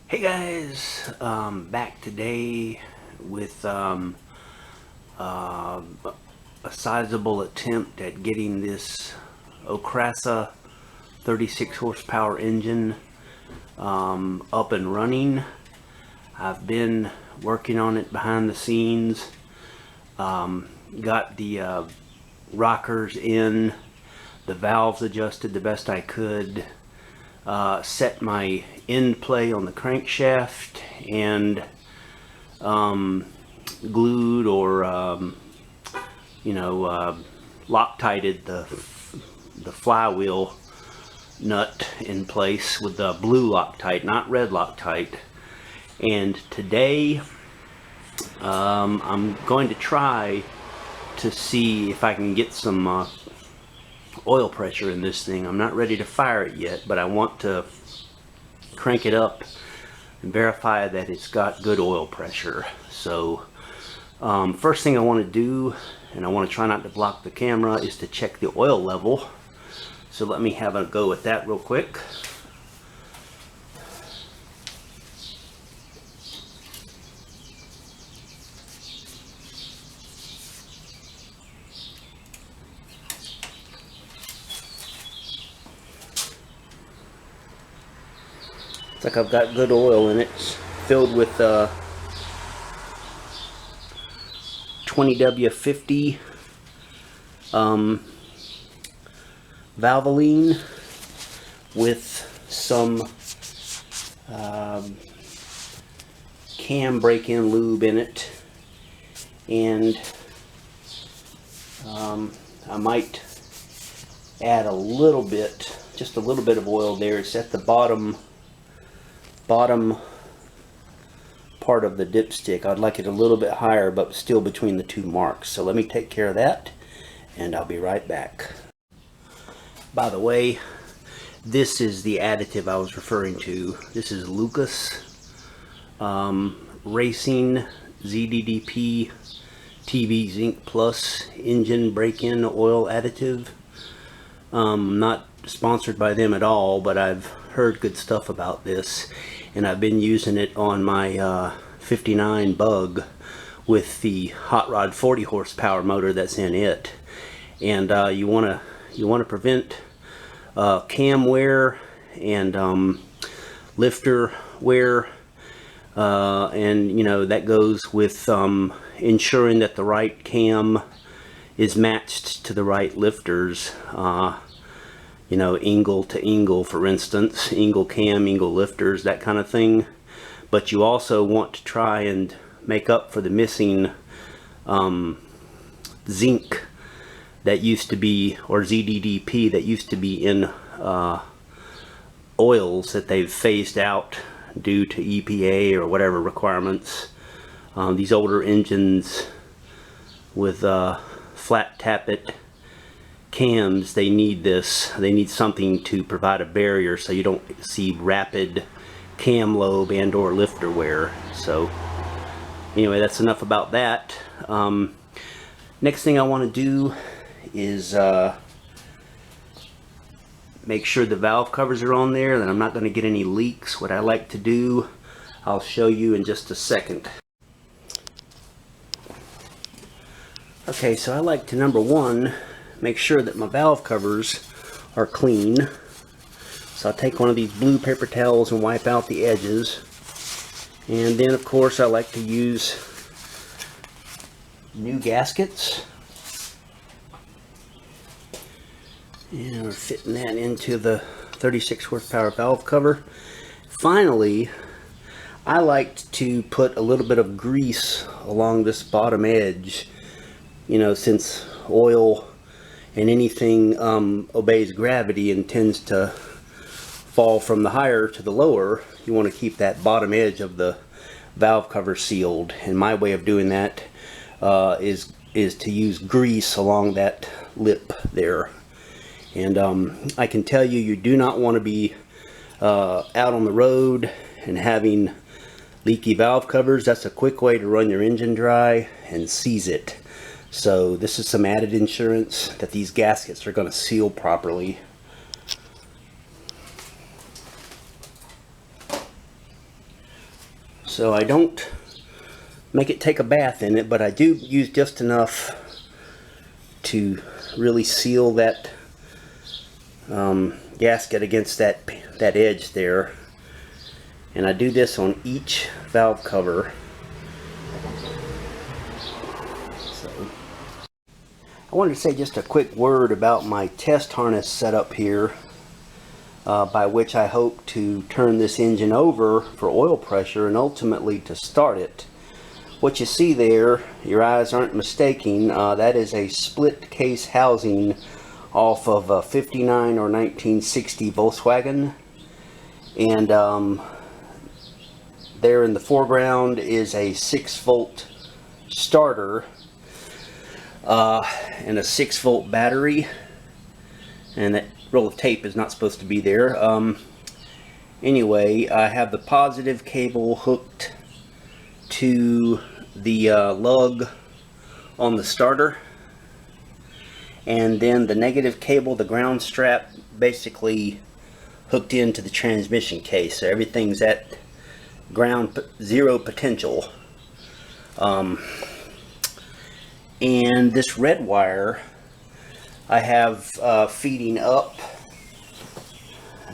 Hey guys, back today with a sizable attempt at getting this Okrasa 36 horsepower engine up and running. I've been working on it behind the scenes, got the rockers in, the valves adjusted the best I could, set my end play on the crankshaft and glued or Loctited the flywheel nut in place with the blue Loctite, not red Loctite. And today I'm going to try to see if I can get some oil pressure in this thing. I'm not ready to fire it yet, but I want to crank it up and verify that it's got good oil pressure. So first thing I want to do, and I want to try not to block the camera, is to check the oil level. So let me have a go at that real quick. It's like I've got good oil in it. It's filled with 20W50 Valvoline with some cam break-in lube in it, and I might add a little bit, just a little bit of oil there. It's at the bottom part of the dipstick. I'd like it a little bit higher, but still between the two marks. So let me take care of that, and I'll be right back. By the way, this is the additive I was referring to. This is Lucas Racing ZDDP TV Zinc Plus engine break-in oil additive. Not sponsored by them at all, but I've heard good stuff about this, and I've been using it on my 59 Bug with the hot rod 40 horsepower motor that's in it. And you want to prevent cam wear and lifter wear, and that goes with ensuring that the right cam is matched to the right lifters. Angle to angle, for instance, angle cam, angle lifters, that kind of thing. But you also want to try and make up for the missing zinc that used to be, or ZDDP that used to be in oils that they've phased out due to EPA or whatever requirements. These older engines with flat tappet cams, they need this. They need something to provide a barrier so you don't see rapid cam lobe and or lifter wear. So anyway, that's enough about that. Next thing I want to do is make sure the valve covers are on there, that I'm not going to get any leaks. What I like to do, I'll show you in just a second. Okay, so I like to, number one, make sure that my valve covers are clean. So I'll take one of these blue paper towels and wipe out the edges. And then of course I like to use new gaskets. And we're fitting that into the 36 horsepower valve cover. Finally, I like to put a little bit of grease along this bottom edge. Since oil and anything obeys gravity and tends to fall from the higher to the lower, you want to keep that bottom edge of the valve cover sealed. And my way of doing that is to use grease along that lip there. And I can tell you, you do not want to be out on the road and having leaky valve covers. That's a quick way to run your engine dry and seize it. So this is some added insurance that these gaskets are going to seal properly. So I don't make it take a bath in it, but I do use just enough to really seal that gasket against that edge there. And I do this on each valve cover. So I wanted to say just a quick word about my test harness setup here, by which I hope to turn this engine over for oil pressure and ultimately to start it. What you see there, your eyes aren't mistaking, that is a split case housing off of a 59 or 1960 Volkswagen. And there in the foreground is a 6-volt starter and a 6-volt battery. And that roll of tape is not supposed to be there. Anyway, I have the positive cable hooked to the lug on the starter, and then the negative cable, the ground strap, basically hooked into the transmission case. So everything's at ground zero potential. And this red wire I have feeding up.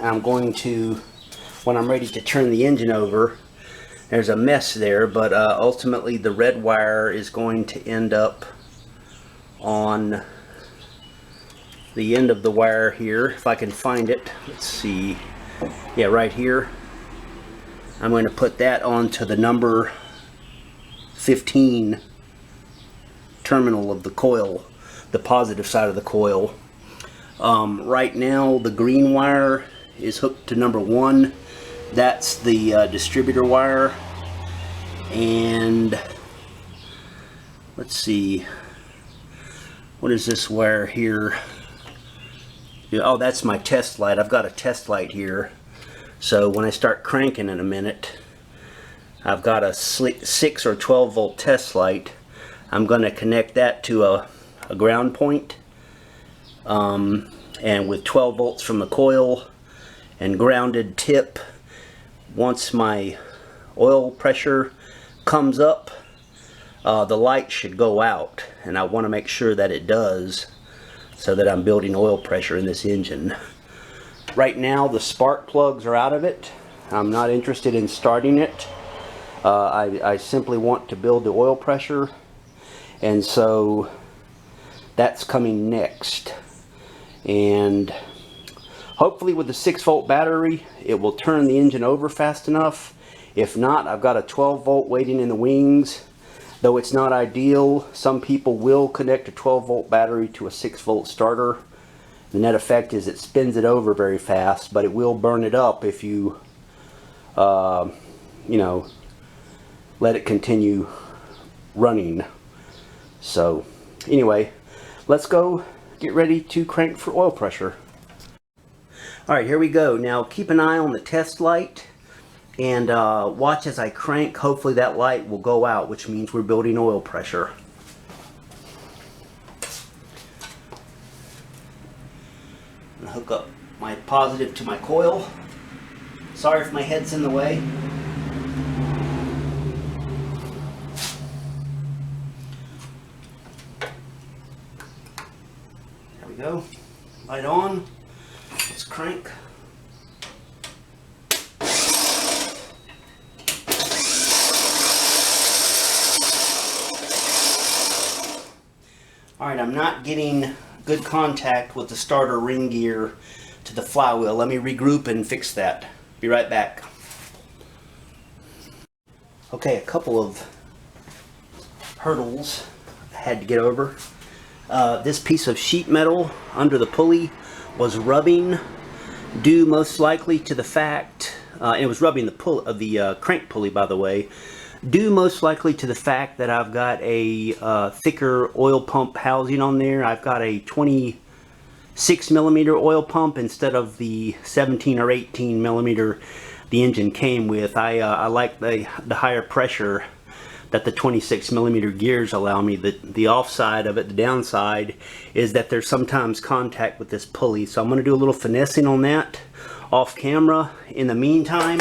I'm going to, when I'm ready to turn the engine over, there's a mess there, but ultimately the red wire is going to end up on the end of the wire here, if I can find it. Let's see. Yeah, right here. I'm going to put that onto the number 15 terminal of the coil, the positive side of the coil. Right now the green wire is hooked to number 1. That's the distributor wire. And let's see, what is this wire here? Oh, that's my test light. I've got a test light here, so when I start cranking in a minute, I've got a 6 or 12 volt test light. I'm going to connect that to a ground point, and with 12 volts from the coil and grounded tip, once my oil pressure comes up, the light should go out, and I want to make sure that it does, so that I'm building oil pressure in this engine. Right now the spark plugs are out of it. I'm not interested in starting it. I simply want to build the oil pressure, and so that's coming next. And hopefully with the 6-volt battery it will turn the engine over fast enough. If not, I've got a 12-volt waiting in the wings. Though it's not ideal, some people will connect a 12-volt battery to a 6-volt starter. The net effect is it spins it over very fast, but it will burn it up if you, you know, let it continue running. So anyway, let's go get ready to crank for oil pressure. Alright, here we go. Now keep an eye on the test light and watch as I crank. Hopefully that light will go out, which means we're building oil pressure. I'm gonna hook up my positive to my coil. Sorry if my head's in the way. There we go. Light on. Let's crank. Alright, I'm not getting good contact with the starter ring gear to the flywheel. Let me regroup and fix that. Be right back. Okay, a couple of hurdles I had to get over. This piece of sheet metal under the pulley was rubbing, due most likely to the fact, it was rubbing the crank pulley, by the way, due most likely to the fact that I've got a thicker oil pump housing on there. I've got a 26 millimeter oil pump instead of the 17 or 18 millimeter the engine came with. I like the higher pressure that the 26 millimeter gears allow me. The offside of it, the downside, is that there's sometimes contact with this pulley. So I'm going to do a little finessing on that off camera. In the meantime,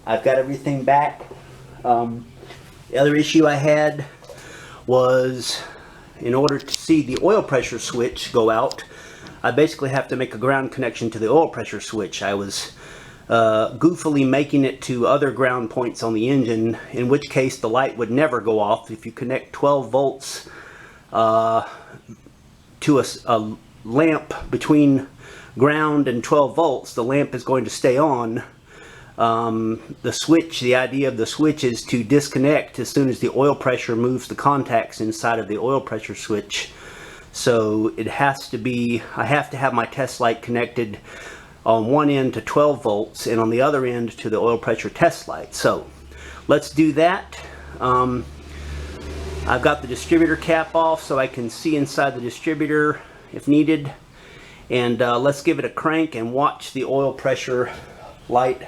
I've got everything back The other issue I had was, in order to see the oil pressure switch go out, I basically have to make a ground connection to the oil pressure switch. I was goofily making it to other ground points on the engine, in which case the light would never go off. If you connect 12 volts to a lamp between ground and 12 volts, the lamp is going to stay on. The switch, the idea of the switch is to disconnect as soon as the oil pressure moves the contacts inside of the oil pressure switch. So it has to be, I have to have my test light connected on one end to 12 volts and on the other end to the oil pressure test light. So let's do that. I've got the distributor cap off so I can see inside the distributor if needed. And let's give it a crank and watch the oil pressure light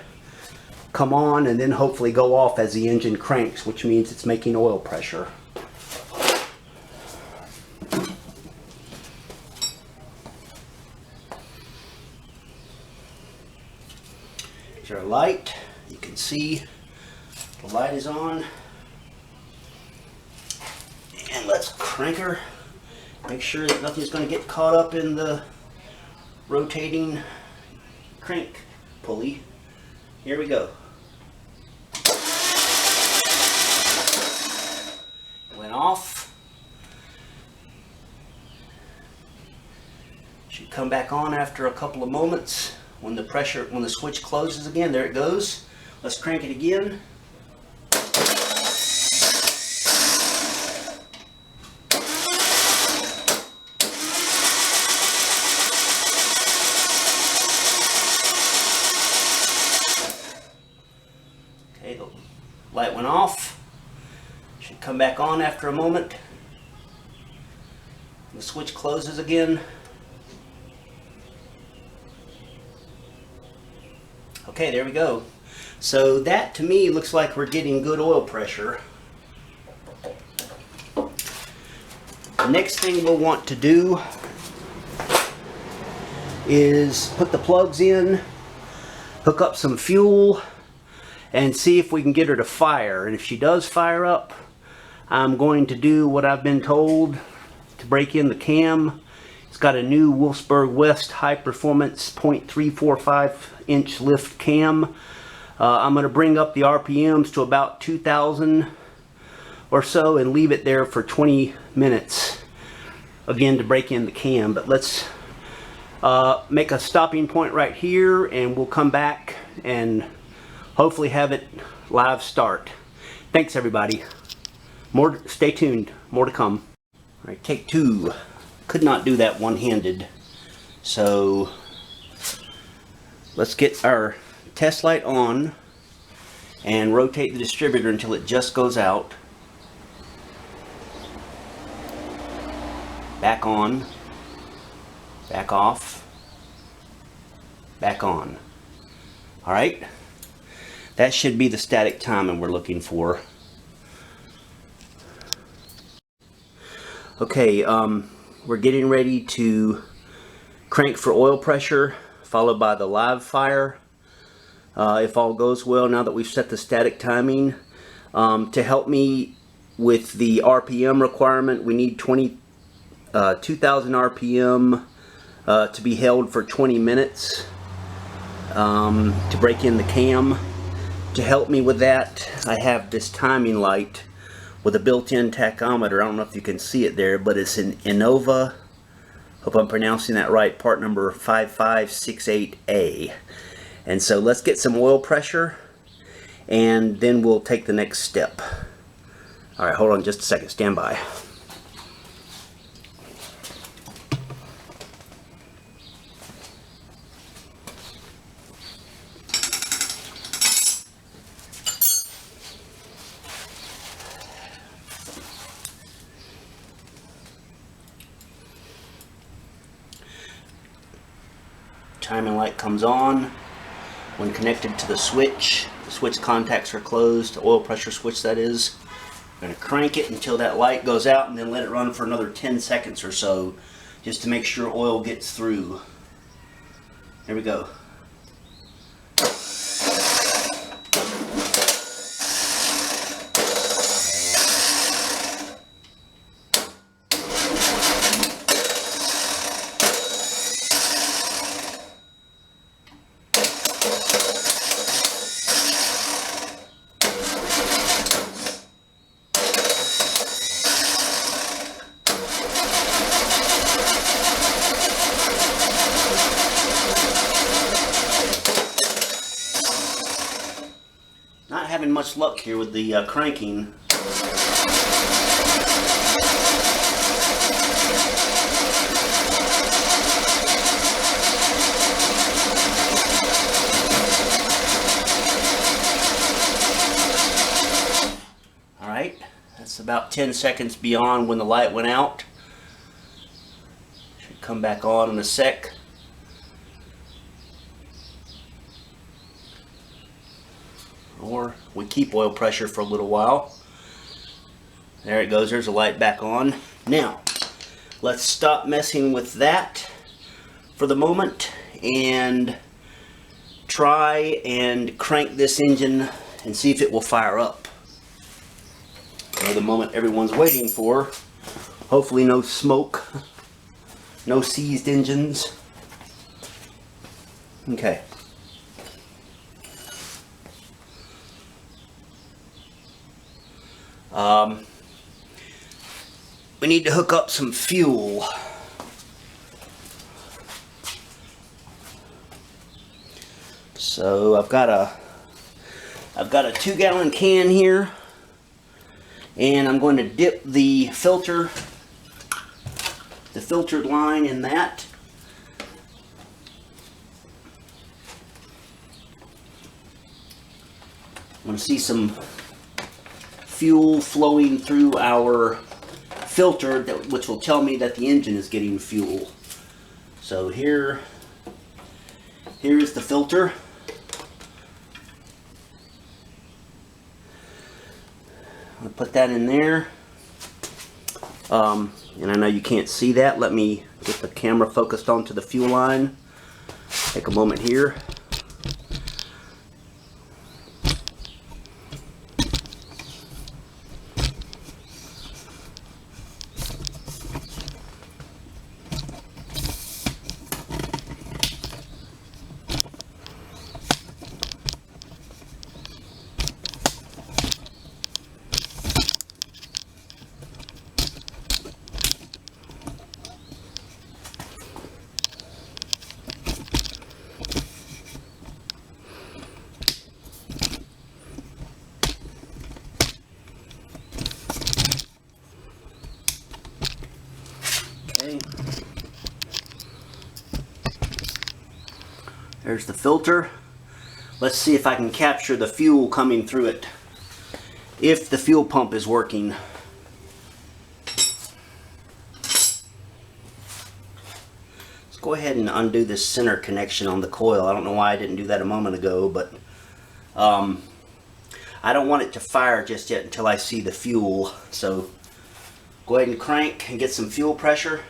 come on and then hopefully go off as the engine cranks, which means it's making oil pressure. Here's our light. You can see the light is on. And let's crank her. Make sure that nothing's going to get caught up in the rotating crank pulley. Here we go. Went off. Should come back on after a couple of moments when the switch closes again. There it goes. Let's crank it again. Okay, the light went off. Should come back on after a moment. The switch closes again. Okay, there we go. So that to me looks like we're getting good oil pressure. The next thing we'll want to do is put the plugs in, hook up some fuel, and see if we can get her to fire. And if she does fire up, I'm going to do what I've been told to break in the cam. It's got a new Wolfsburg West high performance 0.345 inch lift cam. I'm going to bring up the RPMs to about 2,000 or so and leave it there for 20 minutes again to break in the cam. But let's make a stopping point right here and we'll come back and hopefully have it live start. Thanks everybody. Stay tuned, more to come. All right, take two. Could not do that one-handed. So let's get our test light on and rotate the distributor until it just goes out. Back on, back off, back on. All right, that should be the static timing we're looking for. Okay, we're getting ready to crank for oil pressure, followed by the live fire. If all goes well, now that we've set the static timing, to help me with the RPM requirement, we need 2,000 RPM to be held for 20 minutes to break in the cam. To help me with that, I have this timing light with a built-in tachometer. I don't know if you can see it there, but it's an Innova, hope I'm pronouncing that right, part number 5568A. And so let's get some oil pressure and then we'll take the next step. All right, hold on just a second, stand by. Timing light comes on. When connected to the switch contacts are closed, the oil pressure switch that is. I'm going to crank it until that light goes out and then let it run for another 10 seconds or so just to make sure oil gets through. There we go. having much luck here with the cranking. Alright, that's about 10 seconds beyond when the light went out. Should come back on in a sec. Or we keep oil pressure for a little while. There it goes, there's the light back on. Now, let's stop messing with that for the moment and try and crank this engine and see if it will fire up. So the moment everyone's waiting for. Hopefully no smoke, no seized engines. Okay. We need to hook up some fuel. So I've got a 2-gallon can here, and I'm going to dip the filtered line in that. I'm going to see some fuel flowing through our filter, which will tell me that the engine is getting fuel. So here is the filter. I'm going to put that in there. And I know you can't see that. Let me get the camera focused onto the fuel line. Take a moment here. There's the filter. Let's see if I can capture the fuel coming through it, if the fuel pump is working. Let's go ahead and undo this center connection on the coil. I don't know why I didn't do that a moment ago, but I don't want it to fire just yet until I see the fuel. So go ahead and crank and get some fuel pressure.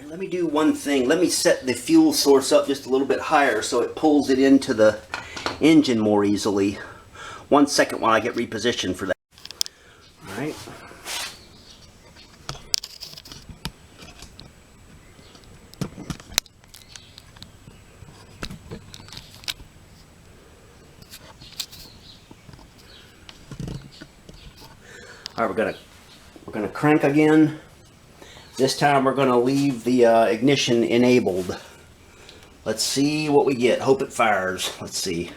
Let me do one thing. Let me set the fuel source up just a little bit higher so it pulls it into the engine more easily. 1 second while I get repositioned for that. Alright. Alright, we're gonna crank again. This time we're going to leave the ignition enabled. Let's see what we get. Hope it fires. Let's see.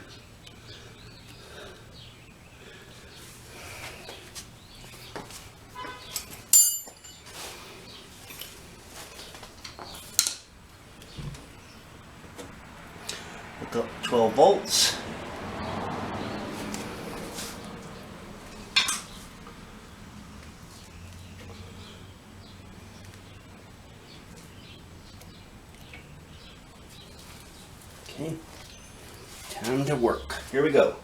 Hook up 12 volts. Okay, time to work. Here we go.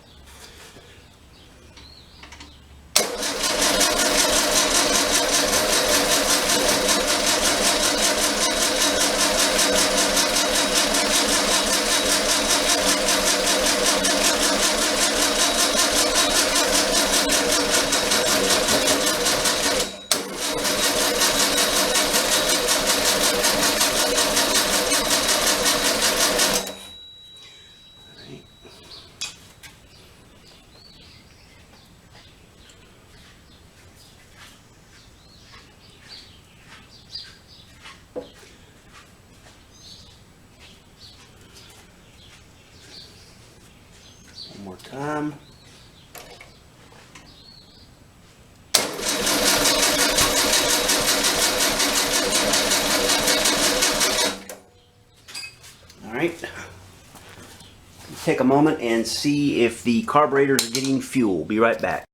take a moment and see if the carburetors are getting fuel. Be right back.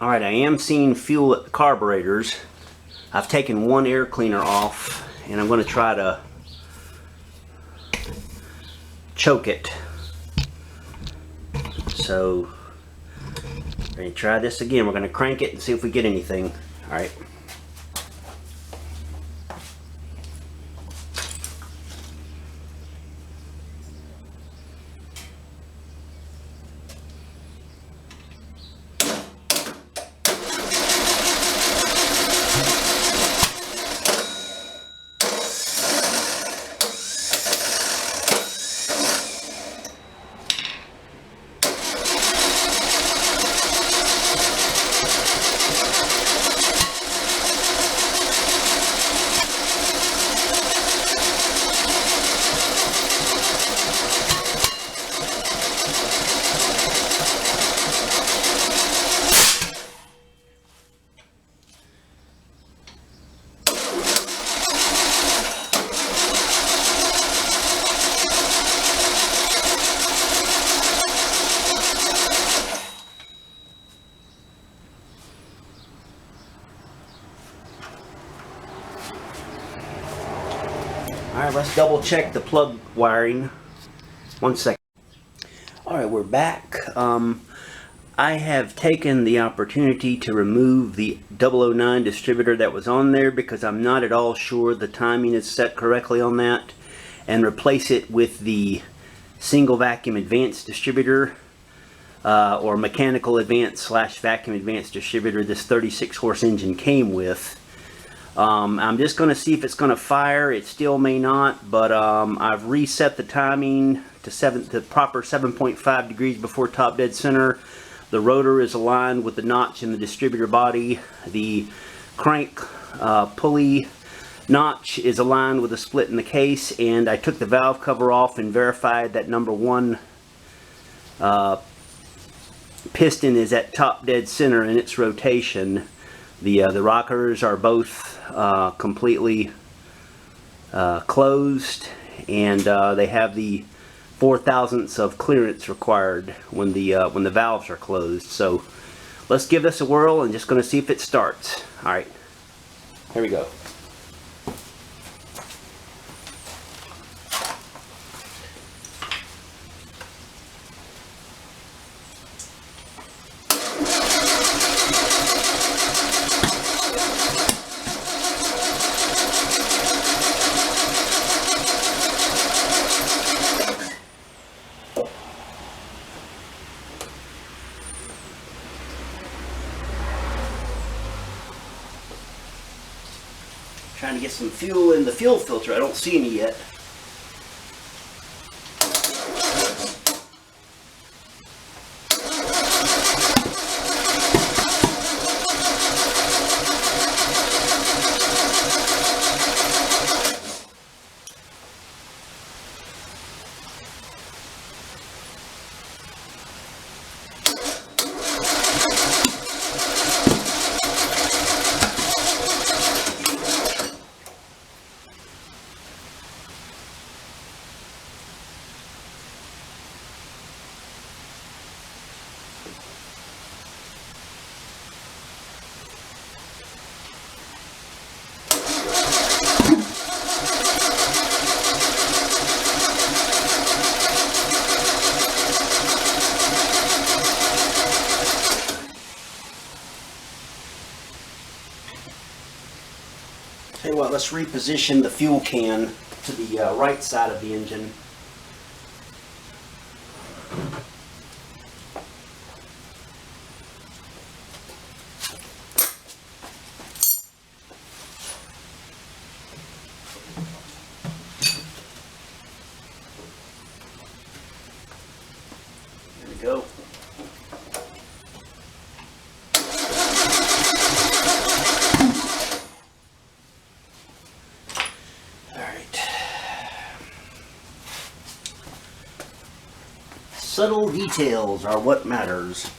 Alright, I am seeing fuel at the carburetors. I've taken one air cleaner off and I'm going to try to choke it. So, we're going to try this again. We're going to crank it and see if we get anything. Alright. Alright, let's double check the plug wiring. 1 second. Alright, we're back. I have taken the opportunity to remove the 009 distributor that was on there because I'm not at all sure the timing is set correctly on that, and replace it with the single vacuum advanced distributor or mechanical advanced / vacuum advanced distributor this 36 horse engine came with. I'm just going to see if it's going to fire. It still may not, but I've reset the timing to the proper 7.5 degrees before top dead center. The rotor is aligned with the notch in the distributor body. The crank pulley notch is aligned with a split in the case, and I took the valve cover off and verified that number 1 piston is at top dead center in its rotation. The rockers are both completely closed, and they have the 0.004 of clearance required when the valves are closed. So let's give this a whirl and just going to see if it starts. All right, here we go. Trying to get some fuel in the fuel filter. I don't see any yet. Tell you what, let's reposition the fuel can to the right side of the engine. There we go. Subtle details are what matters.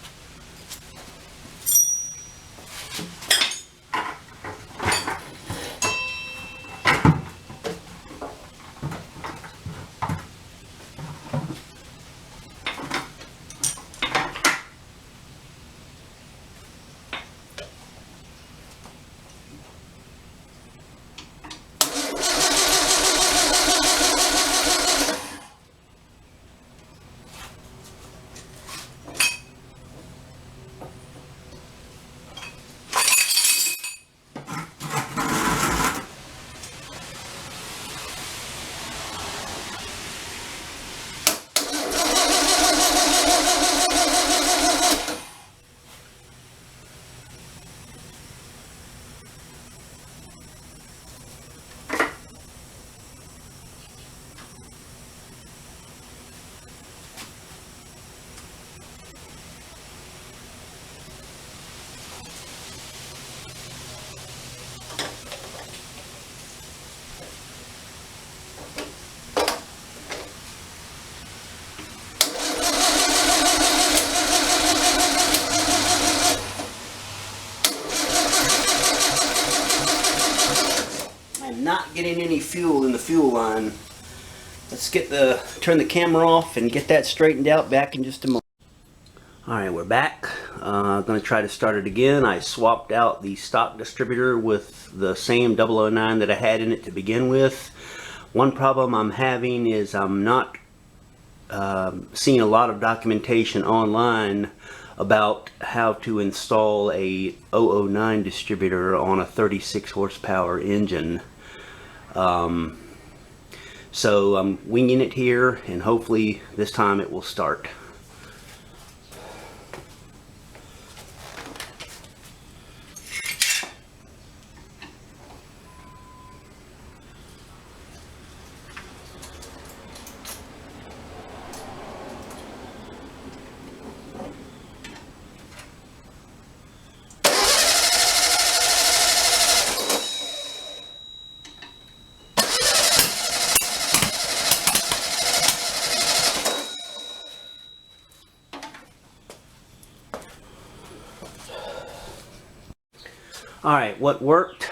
not getting any fuel in the fuel line. Let's turn the camera off and get that straightened out back in just a moment. Alright, we're back. I'm going to try to start it again. I swapped out the stock distributor with the same 009 that I had in it to begin with. One problem I'm having is I'm not seeing a lot of documentation online about how to install a 009 distributor on a 36 horsepower engine. So I'm winging it here, and hopefully this time it will start. Alright, what worked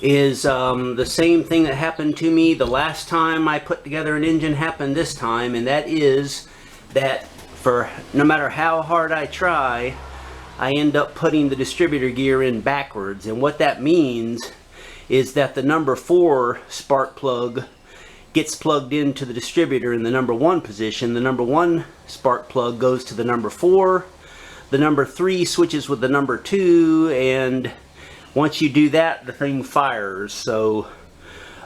is the same thing that happened to me the last time I put together an engine happened this time, and that is that for no matter how hard I try, I end up putting the distributor gear in backwards. And what that means is that the number 4 spark plug gets plugged into the distributor in the number 1 position. The number 1 spark plug goes to the number 4. The number 3 switches with the number 2, and once you do that, the thing fires. So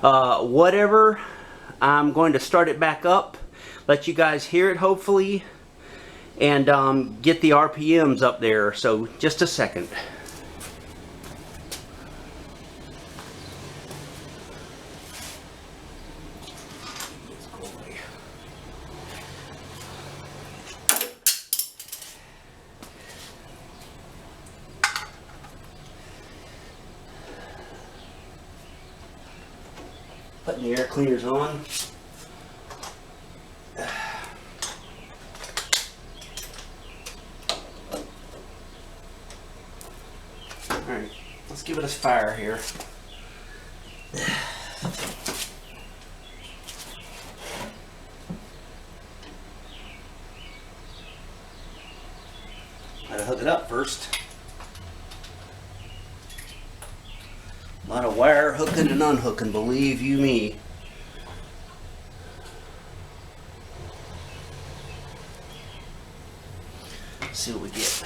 whatever, I'm going to start it back up, let you guys hear it hopefully, and get the RPMs up there. So just a second. Putting the air cleaners on. Alright, let's give it a fire here. Gotta hook it up first. A lot of wire hooking and unhooking, believe you me. Let's see what we get.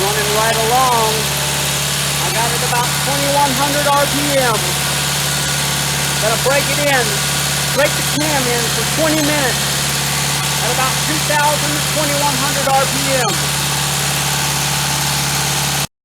running right along. I got it about 2100 RPM. Gotta break it in, break the cam in for 20 minutes at about 2000 to 2100 RPM.